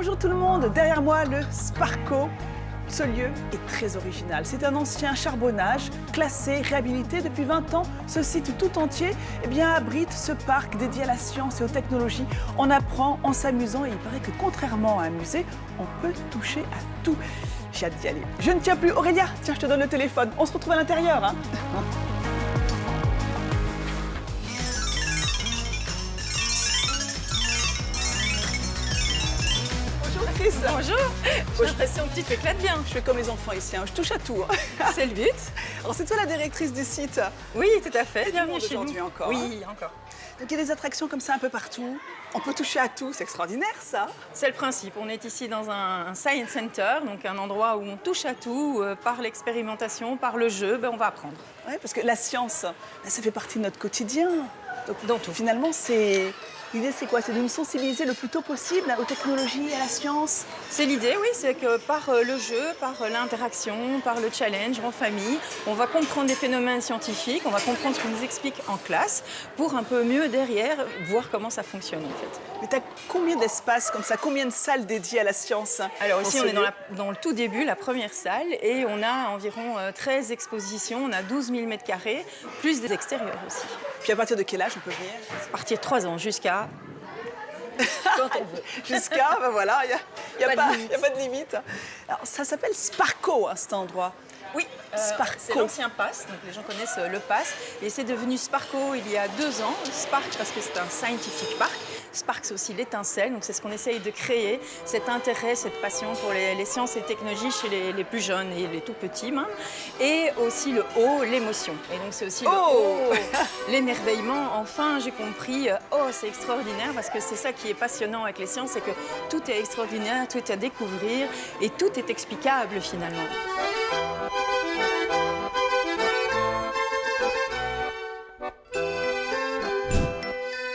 Bonjour tout le monde, derrière moi le Sparco. Ce lieu est très original. C'est un ancien charbonnage, classé, réhabilité depuis 20 ans. Ce site tout entier abrite ce parc dédié à la science et aux technologies. On apprend en s'amusant et il paraît que contrairement à un musée, on peut toucher à tout. J'ai hâte d'y aller. Je ne tiens plus. Aurélia, tiens, je te donne le téléphone. On se retrouve à l'intérieur. Hein. Bonjour. J'ai l'impression que tu t'éclates bien. Je fais comme les enfants ici, hein. Je touche à tout. C'est le but. Alors c'est toi la directrice du site? Oui, tout à fait. Bienvenue chez nous. Aujourd'hui encore. Oui, encore. Donc il y a des attractions comme ça un peu partout. On peut toucher à tout, c'est extraordinaire ça. C'est le principe. On est ici dans un Science Center, donc un endroit où on touche à tout, par l'expérimentation, par le jeu, on va apprendre. Oui, parce que la science, ça fait partie de notre quotidien. Donc, dans tout. Finalement, l'idée, c'est quoi? C'est de nous sensibiliser le plus tôt possible aux technologies, à la science. C'est l'idée, oui, c'est que par le jeu, par l'interaction, par le challenge en famille, on va comprendre des phénomènes scientifiques, on va comprendre ce qu'on nous explique en classe, pour un peu mieux derrière voir comment ça fonctionne en fait. Mais tu as combien d'espaces comme ça? Combien de salles dédiées à la science? Alors ici, on est dans le tout début, la première salle, et on a environ 13 expositions, on a 12 000 m², plus des extérieurs aussi. Puis à partir de quel âge on peut venir? À partir de 3 ans jusqu'à... quand on veut. Jusqu'à, voilà, il n'y a pas de limite. Alors ça s'appelle Sparco, hein, cet endroit. Oui, Sparco. C'est l'ancien PASS, donc les gens connaissent le PASS, et c'est devenu Sparco il y a 2 ans. Spark parce que c'est un scientific park. Spark, c'est aussi l'étincelle, donc c'est ce qu'on essaye de créer, cet intérêt, cette passion pour les sciences et technologies chez les plus jeunes et les tout petits, et aussi le haut, l'émotion. Et donc c'est aussi le haut, l'émerveillement. Enfin, j'ai compris, c'est extraordinaire, parce que c'est ça qui est passionnant avec les sciences, c'est que tout est extraordinaire, tout est à découvrir, et tout est explicable finalement.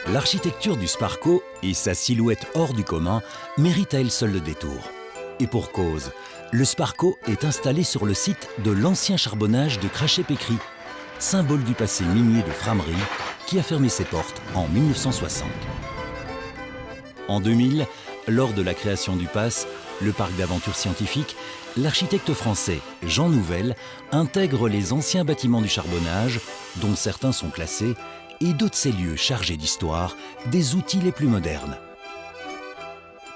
L'architecture du Sparco et sa silhouette hors du commun méritent à elle seule le détour. Et pour cause, le Sparco est installé sur le site de l'ancien charbonnage de Crachet-Pécry, symbole du passé minier de Frameries, qui a fermé ses portes en 1960. En 2000, lors de la création du PASS, le parc d'aventure scientifique, l'architecte français Jean Nouvel intègre les anciens bâtiments du charbonnage, dont certains sont classés, et dote ces lieux chargés d'histoire des outils les plus modernes.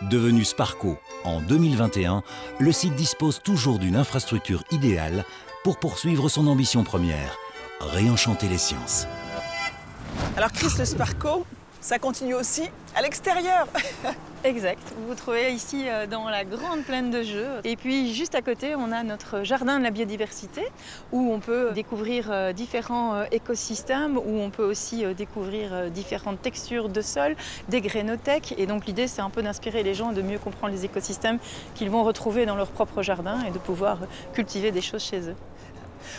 Devenu Sparco en 2021, le site dispose toujours d'une infrastructure idéale pour poursuivre son ambition première, réenchanter les sciences. Alors Chris, le Sparco, ça continue aussi à l'extérieur. Exact. Vous vous trouvez ici dans la grande plaine de jeux. Et puis juste à côté, on a notre jardin de la biodiversité où on peut découvrir différents écosystèmes, où on peut aussi découvrir différentes textures de sol, des grainothèques. Et donc l'idée, c'est un peu d'inspirer les gens de mieux comprendre les écosystèmes qu'ils vont retrouver dans leur propre jardin et de pouvoir cultiver des choses chez eux.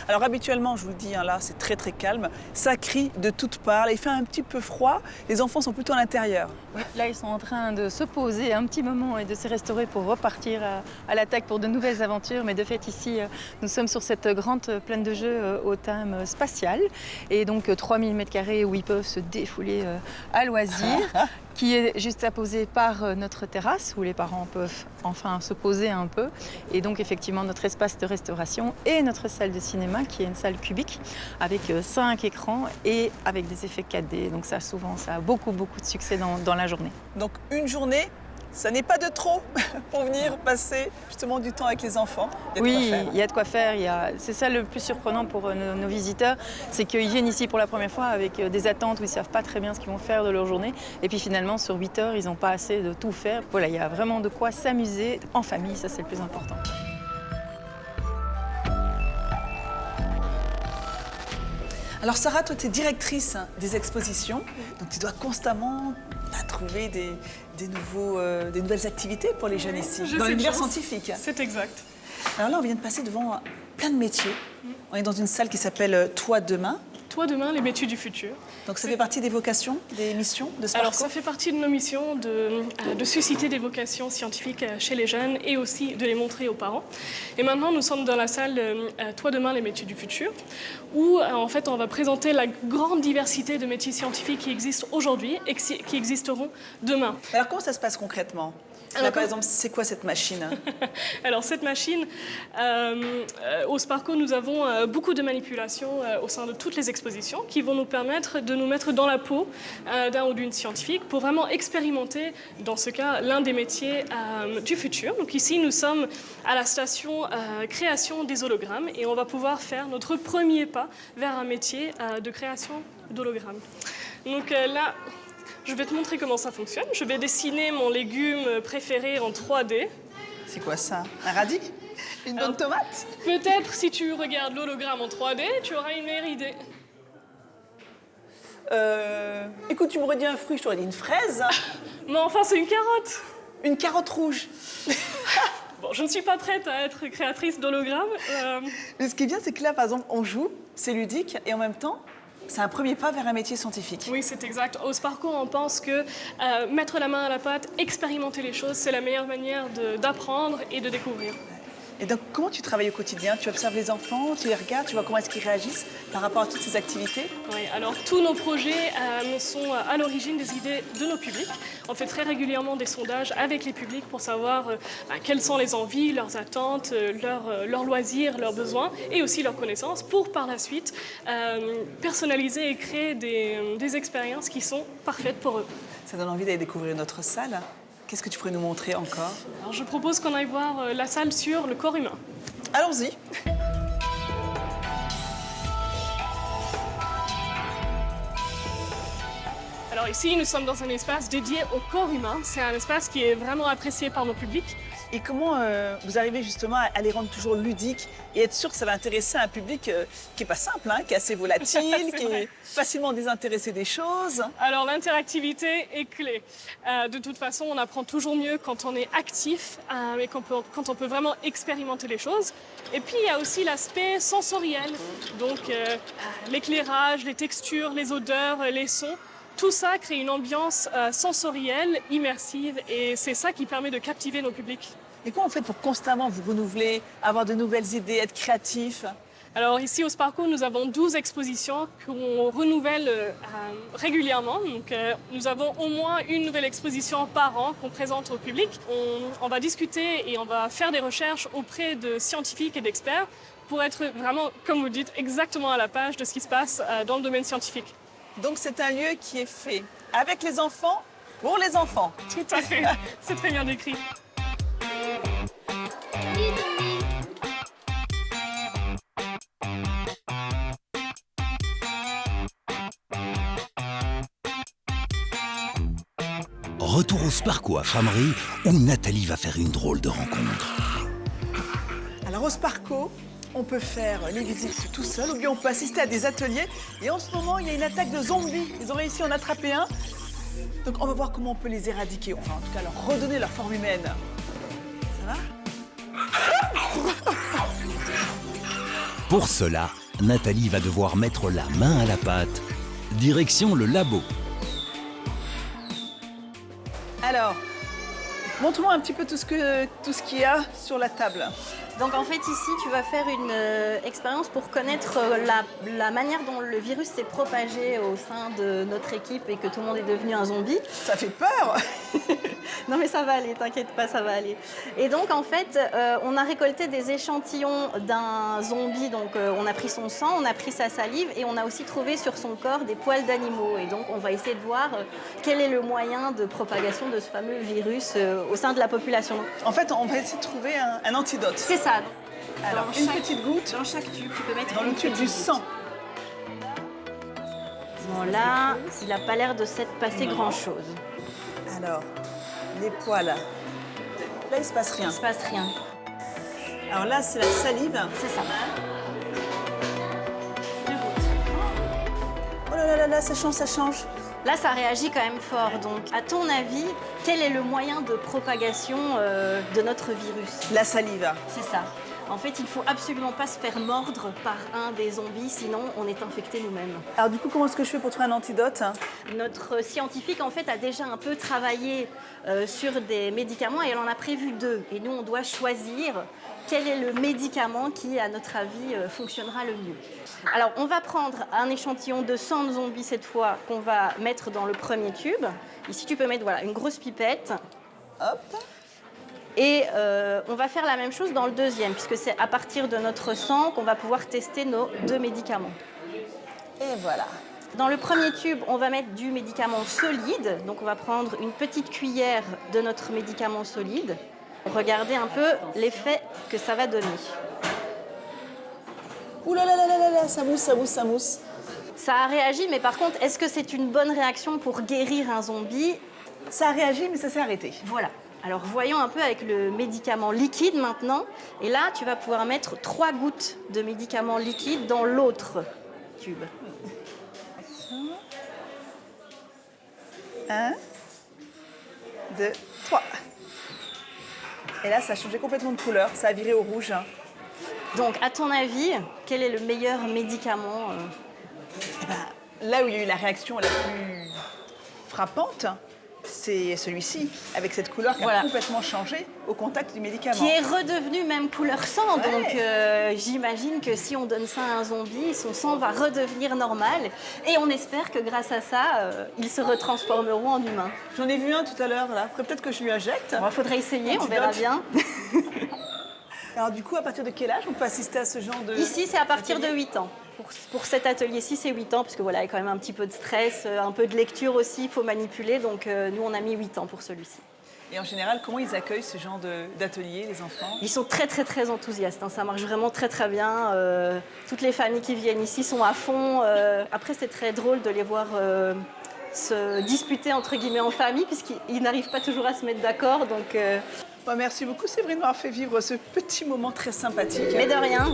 Alors habituellement, je vous le dis, là c'est très très calme, ça crie de toutes parts, il fait un petit peu froid, les enfants sont plutôt à l'intérieur. Oui, là ils sont en train de se poser un petit moment et de se restaurer pour repartir à l'attaque pour de nouvelles aventures. Mais de fait ici, nous sommes sur cette grande plaine de jeux au thème spatial, et donc 3000 m² où ils peuvent se défouler à loisir. Qui est juste apposé par notre terrasse où les parents peuvent enfin se poser un peu. Et donc effectivement notre espace de restauration et notre salle de cinéma qui est une salle cubique avec 5 écrans et avec des effets 4D. Donc ça a beaucoup de succès dans la journée. Donc une journée, ça n'est pas de trop pour venir passer justement du temps avec les enfants. Oui, il y a de quoi faire. C'est ça le plus surprenant pour nos visiteurs, c'est qu'ils viennent ici pour la première fois avec des attentes où ils ne savent pas très bien ce qu'ils vont faire de leur journée. Et puis finalement, sur 8 heures, ils n'ont pas assez de tout faire. Voilà, il y a vraiment de quoi s'amuser en famille, ça c'est le plus important. Alors Sarah, toi tu es directrice des expositions, donc tu dois constamment trouver des nouvelles activités pour les jeunes ici, dans l'univers scientifique. C'est exact. Alors là, on vient de passer devant plein de métiers. On est dans une salle qui s'appelle Toi demain. Toi demain, les métiers du futur. Donc ça fait partie des vocations, des missions de Sparco? Alors ça fait partie de nos missions de susciter des vocations scientifiques chez les jeunes et aussi de les montrer aux parents. Et maintenant, nous sommes dans la salle Toi demain, les métiers du futur, où en fait on va présenter la grande diversité de métiers scientifiques qui existent aujourd'hui et qui existeront demain. Alors comment ça se passe concrètement? Là, par exemple, c'est quoi cette machine? Alors cette machine, au Sparco, nous avons beaucoup de manipulations au sein de toutes les expositions qui vont nous permettre de nous mettre dans la peau d'un ou d'une scientifique pour vraiment expérimenter, dans ce cas, l'un des métiers du futur. Donc ici, nous sommes à la station création des hologrammes et on va pouvoir faire notre premier pas vers un métier de création d'hologrammes. Donc là, je vais te montrer comment ça fonctionne. Je vais dessiner mon légume préféré en 3D. C'est quoi ça? Un radis? Une bonne tomate? Peut-être si tu regardes l'hologramme en 3D, tu auras une meilleure idée. Écoute, tu m'aurais dit un fruit, je t'aurais dit une fraise. Mais enfin, c'est une carotte. Une carotte rouge. Bon, je ne suis pas prête à être créatrice d'hologrammes. Mais ce qui est bien, c'est que là, par exemple, on joue, c'est ludique, et en même temps, c'est un premier pas vers un métier scientifique. Oui, c'est exact. Au Sparco, on pense que mettre la main à la pâte, expérimenter les choses, c'est la meilleure manière d'apprendre et de découvrir. Et donc, comment tu travailles au quotidien? Tu observes les enfants, tu les regardes, tu vois comment est-ce qu'ils réagissent par rapport à toutes ces activités? Oui, alors tous nos projets sont à l'origine des idées de nos publics. On fait très régulièrement des sondages avec les publics pour savoir quelles sont les envies, leurs attentes, leurs loisirs, leurs besoins et aussi leurs connaissances pour par la suite personnaliser et créer des expériences qui sont parfaites pour eux. Ça donne envie d'aller découvrir notre salle. Qu'est-ce que tu pourrais nous montrer encore? Alors, je propose qu'on aille voir la salle sur le corps humain. Allons-y. Alors ici, nous sommes dans un espace dédié au corps humain. C'est un espace qui est vraiment apprécié par nos publics. Et comment vous arrivez justement à les rendre toujours ludiques et être sûr que ça va intéresser un public qui n'est pas simple, hein, qui est assez volatile, qui est facilement désintéressé des choses? Alors l'interactivité est clé. De toute façon, on apprend toujours mieux quand on est actif et quand on peut vraiment expérimenter les choses. Et puis il y a aussi l'aspect sensoriel, donc l'éclairage, les textures, les odeurs, les sons. Tout ça crée une ambiance sensorielle, immersive, et c'est ça qui permet de captiver nos publics. Et comment vous faites pour constamment vous renouveler, avoir de nouvelles idées, être créatif? Alors ici au Sparco, nous avons 12 expositions qu'on renouvelle régulièrement. Donc, nous avons au moins une nouvelle exposition par an qu'on présente au public. On va discuter et on va faire des recherches auprès de scientifiques et d'experts pour être vraiment, comme vous dites, exactement à la page de ce qui se passe dans le domaine scientifique. Donc c'est un lieu qui est fait avec les enfants, pour les enfants. Tout à fait, c'est très bien décrit. Retour au Sparco à Frameries, où Nathalie va faire une drôle de rencontre. Alors au Sparco, on peut faire les visites tout seul ou bien on peut assister à des ateliers. Et en ce moment, il y a une attaque de zombies. Ils ont réussi à en attraper un. Donc on va voir comment on peut les éradiquer. Enfin, en tout cas, leur redonner leur forme humaine. Ça va? Pour cela, Nathalie va devoir mettre la main à la pâte. Direction le labo. Alors, montre-moi un petit peu tout ce qu'il y a sur la table. Donc en fait ici tu vas faire une expérience pour connaître la manière dont le virus s'est propagé au sein de notre équipe et que tout le monde est devenu un zombie. Ça fait peur. Non mais ça va aller, t'inquiète pas, ça va aller. Et donc en fait on a récolté des échantillons d'un zombie, donc on a pris son sang, on a pris sa salive et on a aussi trouvé sur son corps des poils d'animaux. Et donc on va essayer de voir quel est le moyen de propagation de ce fameux virus au sein de la population. En fait, on va essayer de trouver un antidote. C'est ça. Alors, une petite goutte dans chaque tube, tu peux mettre dans le tube du sang. Bon là, il n'a pas l'air de s'être passé grand-chose. Alors, les poils. Là, il ne se passe rien. Il ne se passe rien. Alors là, c'est la salive. C'est ça. Oh là là là là, ça change, ça change. Là, ça réagit quand même fort. Donc, à ton avis, quel est le moyen de propagation de notre virus? La salive. C'est ça. En fait, il ne faut absolument pas se faire mordre par un des zombies, sinon on est infecté nous-mêmes. Alors du coup, comment est-ce que je fais pour trouver un antidote? Notre scientifique, en fait, a déjà un peu travaillé sur des médicaments et elle en a prévu 2. Et nous, on doit choisir quel est le médicament qui, à notre avis, fonctionnera le mieux. Alors, on va prendre un échantillon de sang de zombies cette fois qu'on va mettre dans le premier tube. Ici, tu peux mettre voilà, une grosse pipette. Hop. Et on va faire la même chose dans le deuxième, puisque c'est à partir de notre sang qu'on va pouvoir tester nos 2 médicaments. Et voilà. Dans le premier tube, on va mettre du médicament solide. Donc on va prendre une petite cuillère de notre médicament solide. Regardez un peu l'effet que ça va donner. Ouh là là là là là, ça mousse, ça mousse, ça mousse. Ça a réagi, mais par contre, est-ce que c'est une bonne réaction pour guérir un zombie? Ça a réagi, mais ça s'est arrêté. Voilà. Alors voyons un peu avec le médicament liquide maintenant. Et là, tu vas pouvoir mettre 3 gouttes de médicament liquide dans l'autre tube. 1, 2, 3. Et là, ça a changé complètement de couleur. Ça a viré au rouge. Donc, à ton avis, quel est le meilleur médicament Eh ben, là où il y a eu la réaction la plus frappante, c'est celui-ci, avec cette couleur qui a complètement changé au contact du médicament. Qui est redevenu même couleur sang. Ouais. Donc, j'imagine que si on donne ça à un zombie, son sang va redevenir normal. Et on espère que grâce à ça, ils se retransformeront en humains. J'en ai vu un tout à l'heure, là. Après, peut-être que je lui injecte. Il faudrait essayer, on verra bien. Alors du coup, à partir de quel âge on peut assister à ce genre de... Ici, c'est à partir de 8 ans. Pour cet atelier-ci, c'est 8 ans, parce que voilà, il y a quand même un petit peu de stress, un peu de lecture aussi, il faut manipuler. Donc nous, on a mis 8 ans pour celui-ci. Et en général, comment ils accueillent ce genre d'atelier, les enfants? Ils sont très, très, très enthousiastes. Hein. Ça marche vraiment très, très bien. Toutes les familles qui viennent ici sont à fond. Après, c'est très drôle de les voir se disputer, entre guillemets, en famille, puisqu'ils n'arrivent pas toujours à se mettre d'accord. Donc, Bon, merci beaucoup, Séverine, de m'avoir fait vivre ce petit moment très sympathique. mais de rien.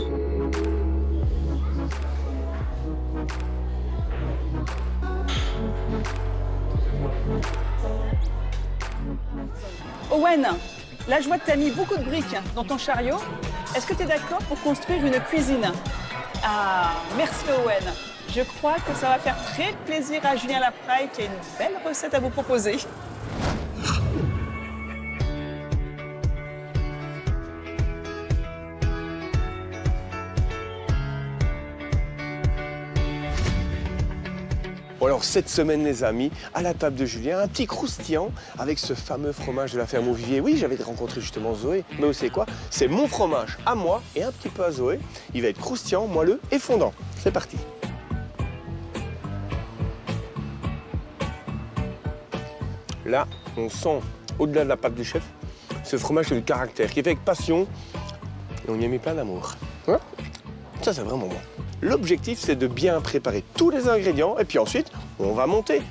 Owen, là, je vois que tu as mis beaucoup de briques dans ton chariot. Est-ce que tu es d'accord pour construire une cuisine? Ah, merci Owen. Je crois que ça va faire très plaisir à Julien Lapraille qui a une belle recette à vous proposer. Bon alors cette semaine les amis, à la table de Julien, un petit croustillant avec ce fameux fromage de la ferme au Vivier. Oui, j'avais rencontré justement Zoé, mais vous savez quoi? C'est mon fromage à moi et un petit peu à Zoé. Il va être croustillant, moelleux et fondant. C'est parti. Là, on sent, au-delà de la pâte du chef, ce fromage de caractère qui est fait avec passion et on y a mis plein d'amour. Hein? Ça, c'est vraiment bon. L'objectif, c'est de bien préparer tous les ingrédients et puis ensuite, on va monter.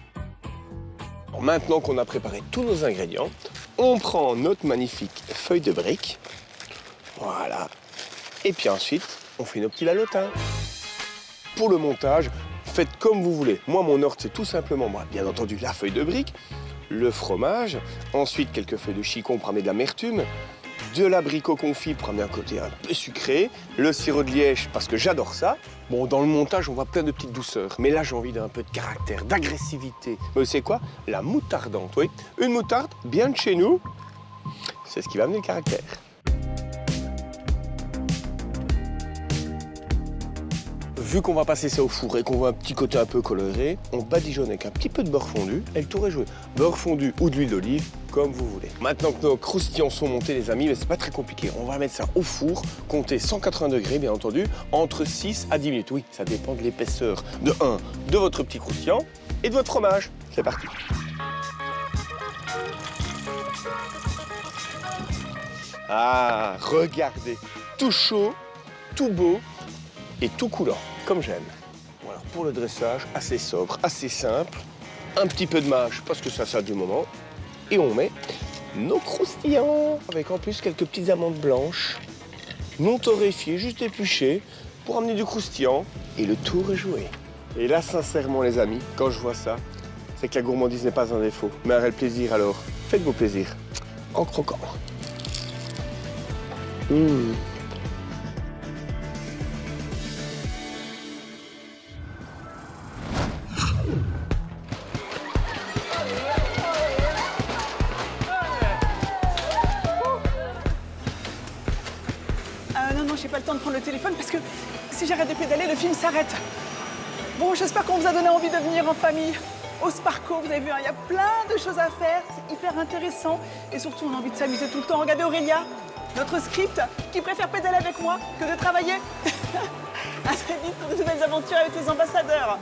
Alors, maintenant qu'on a préparé tous nos ingrédients, on prend notre magnifique feuille de brique. Voilà. Et puis ensuite, on fait nos petits lalotins. Pour le montage, faites comme vous voulez. Moi, mon ordre, c'est tout simplement, bien entendu, la feuille de brique, le fromage, ensuite quelques feuilles de chicon pour amener de l'amertume, de l'abricot confit pour amener un côté un peu sucré, le sirop de liège parce que j'adore ça. Bon, dans le montage, on voit plein de petites douceurs, mais là, j'ai envie d'un peu de caractère, d'agressivité. Mais c'est quoi? La moutardante, oui. Une moutarde bien de chez nous, c'est ce qui va amener le caractère. Vu qu'on va passer ça au four et qu'on voit un petit côté un peu coloré, on badigeonne avec un petit peu de beurre fondu et le tour est joué. Beurre fondu ou de l'huile d'olive, comme vous voulez. Maintenant que nos croustillants sont montés, les amis, mais c'est pas très compliqué. On va mettre ça au four, compter 180 degrés, bien entendu, entre 6 à 10 minutes. Oui, ça dépend de l'épaisseur de votre petit croustillant et de votre fromage. C'est parti. Ah, regardez, tout chaud, tout beau et tout coulant, comme j'aime. Bon, alors pour le dressage, assez sobre, assez simple, un petit peu de mâche parce que ça du moment, et on met nos croustillants avec en plus quelques petites amandes blanches, non torréfiées, juste épluchées pour amener du croustillant et le tour est joué. Et là, sincèrement les amis, quand je vois ça, c'est que la gourmandise n'est pas un défaut, mais un réel plaisir. Alors, faites vos plaisirs en croquant. Non, j'ai pas le temps de prendre le téléphone parce que si j'arrête de pédaler, le film s'arrête. Bon, j'espère qu'on vous a donné envie de venir en famille. au Sparco. Vous avez vu, hein, il y a plein de choses à faire, c'est hyper intéressant. Et surtout, on a envie de s'amuser tout le temps. Regardez Aurélia, notre script, qui préfère pédaler avec moi que de travailler. À très vite pour de nouvelles aventures avec les ambassadeurs.